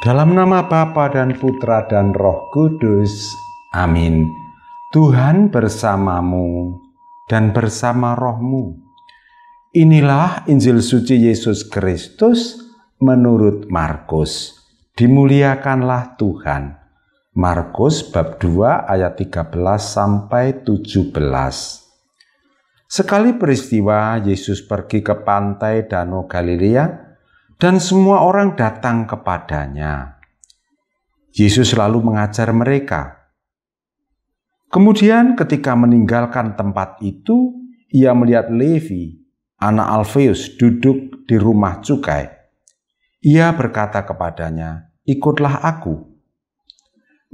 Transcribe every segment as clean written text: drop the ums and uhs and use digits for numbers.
Dalam nama Bapa dan Putra dan Roh Kudus. Amin. Tuhan bersamamu dan bersama rohmu. Inilah Injil suci Yesus Kristus menurut Markus. Dimuliakanlah Tuhan. Markus bab 2 ayat 13 sampai 17. Sekali peristiwa Yesus pergi ke pantai Danau Galilea, dan semua orang datang kepadanya. Yesus lalu mengajar mereka. Kemudian ketika meninggalkan tempat itu, ia melihat Levi, anak Alfeus, duduk di rumah cukai. Ia berkata kepadanya, "Ikutlah aku."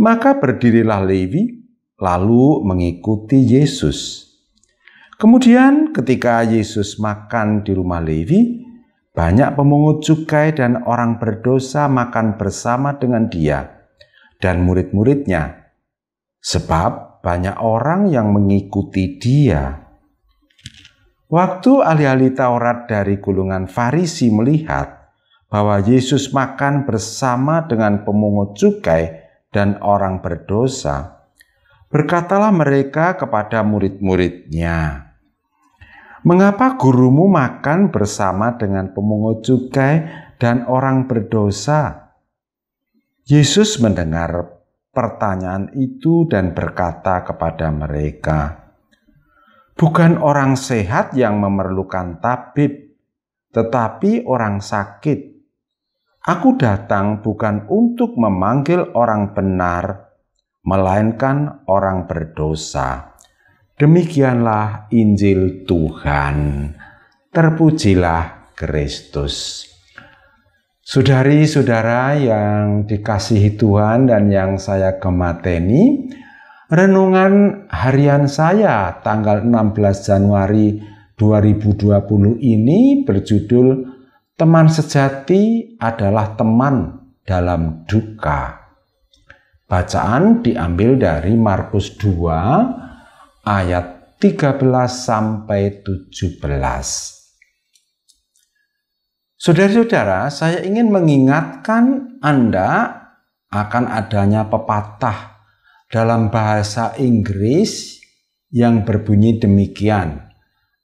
Maka berdirilah Levi, lalu mengikuti Yesus. Kemudian ketika Yesus makan di rumah Levi, banyak pemungut cukai dan orang berdosa makan bersama dengan dia dan murid-muridnya, sebab banyak orang yang mengikuti dia. Waktu ahli-ahli Taurat dari golongan Farisi melihat bahwa Yesus makan bersama dengan pemungut cukai dan orang berdosa, berkatalah mereka kepada murid-muridnya, "Mengapa gurumu makan bersama dengan pemungut cukai dan orang berdosa?" Yesus mendengar pertanyaan itu dan berkata kepada mereka, "Bukan orang sehat yang memerlukan tabib, tetapi orang sakit. Aku datang bukan untuk memanggil orang benar, melainkan orang berdosa." Demikianlah Injil Tuhan. Terpujilah Kristus. Saudari-saudara yang dikasihi Tuhan dan yang saya gemateni, renungan harian saya tanggal 16 Januari 2020 ini berjudul "Teman sejati adalah teman dalam duka". Bacaan diambil dari Markus 2 ayat 13 sampai 17. Saudara-saudara, saya ingin mengingatkan Anda akan adanya pepatah dalam bahasa Inggris yang berbunyi demikian.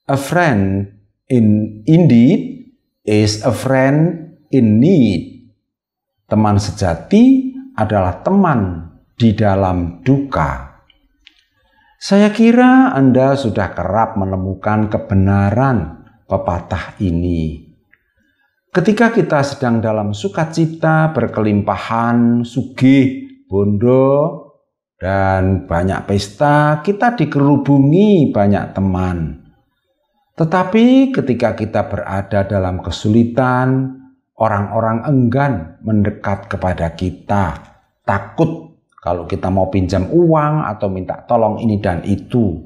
A friend indeed is a friend in need. Teman sejati adalah teman di dalam duka. Saya kira Anda sudah kerap menemukan kebenaran pepatah ini. Ketika kita sedang dalam sukacita, berkelimpahan, sugih, bondo, dan banyak pesta, kita dikerubungi banyak teman. Tetapi ketika kita berada dalam kesulitan, orang-orang enggan mendekat kepada kita, takut kalau kita mau pinjam uang atau minta tolong ini dan itu.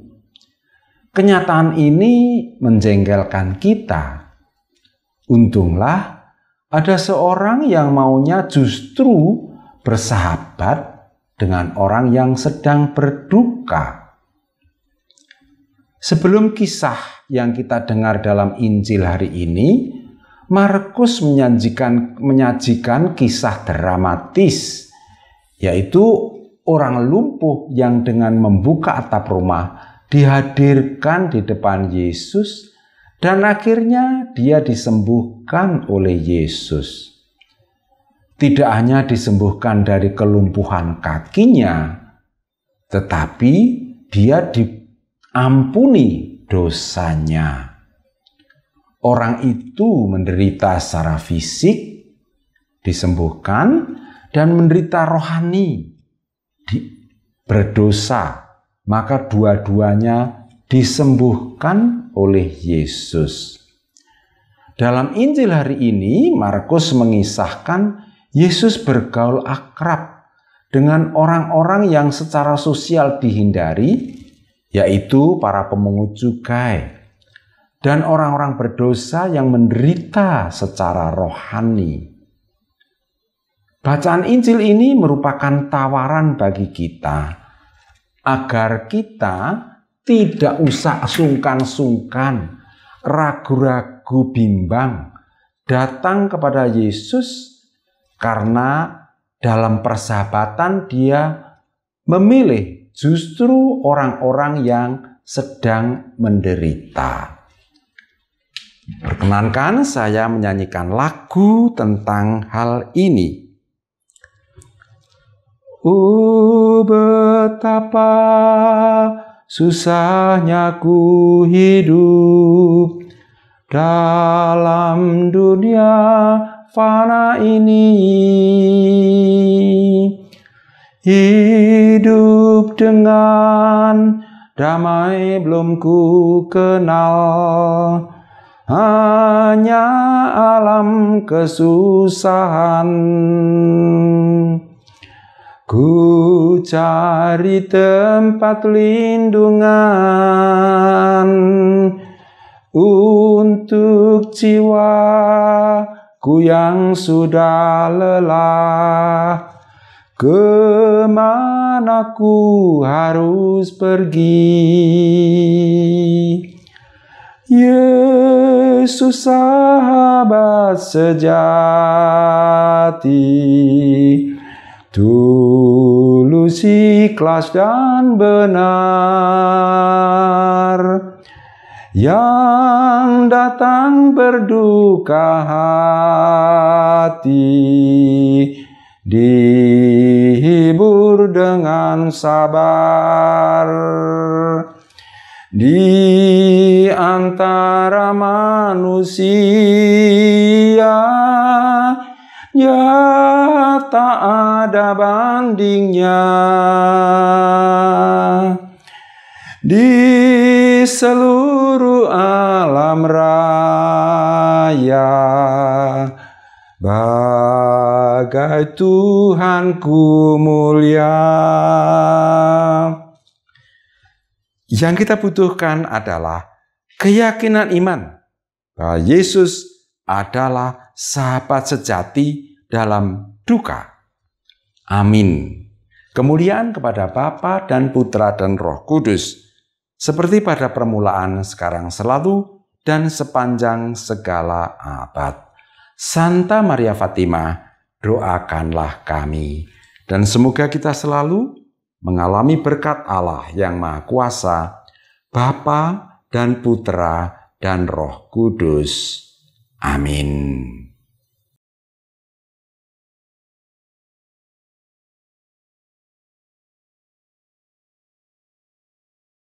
Kenyataan ini menjengkelkan kita. Untunglah ada seorang yang maunya justru bersahabat dengan orang yang sedang berduka. Sebelum kisah yang kita dengar dalam Injil hari ini, Markus menyajikan kisah dramatis, yaitu orang lumpuh yang dengan membuka atap rumah dihadirkan di depan Yesus dan akhirnya dia disembuhkan oleh Yesus. Tidak hanya disembuhkan dari kelumpuhan kakinya, tetapi dia diampuni dosanya. Orang itu menderita secara fisik, disembuhkan, dan menderita rohani, berdosa, maka dua-duanya disembuhkan oleh Yesus. Dalam Injil hari ini, Markus mengisahkan Yesus bergaul akrab dengan orang-orang yang secara sosial dihindari, yaitu para pemungut cukai dan orang-orang berdosa yang menderita secara rohani. Bacaan Injil ini merupakan tawaran bagi kita agar kita tidak usah sungkan-sungkan, ragu-ragu, bimbang datang kepada Yesus karena dalam persahabatan dia memilih justru orang-orang yang sedang menderita. Perkenankan saya menyanyikan lagu tentang hal ini. Betapa susahnya ku hidup dalam dunia fana ini. Hidup dengan damai belum ku kenal, hanya alam kesusahan. Ku cari tempat lindungan untuk jiwaku yang sudah lelah. Kemana ku harus pergi? Yesus sahabat sejati, tulus, ikhlas dan benar, yang datang berduka hati, dihibur dengan sabar. Di antara manusia, ya tak ada bandingnya. Di seluruh alam raya, bagai Tuhanku mulia. Yang kita butuhkan adalah keyakinan iman bahwa Yesus adalah sahabat sejati dalam duka. Amin. Kemuliaan kepada Bapa dan Putra dan Roh Kudus, seperti pada permulaan, sekarang, selalu, dan sepanjang segala abad. Santa Maria Fatima, doakanlah kami. Dan semoga kita selalu mengalami berkat Allah yang Maha Kuasa, Bapa dan Putra dan Roh Kudus. Amin.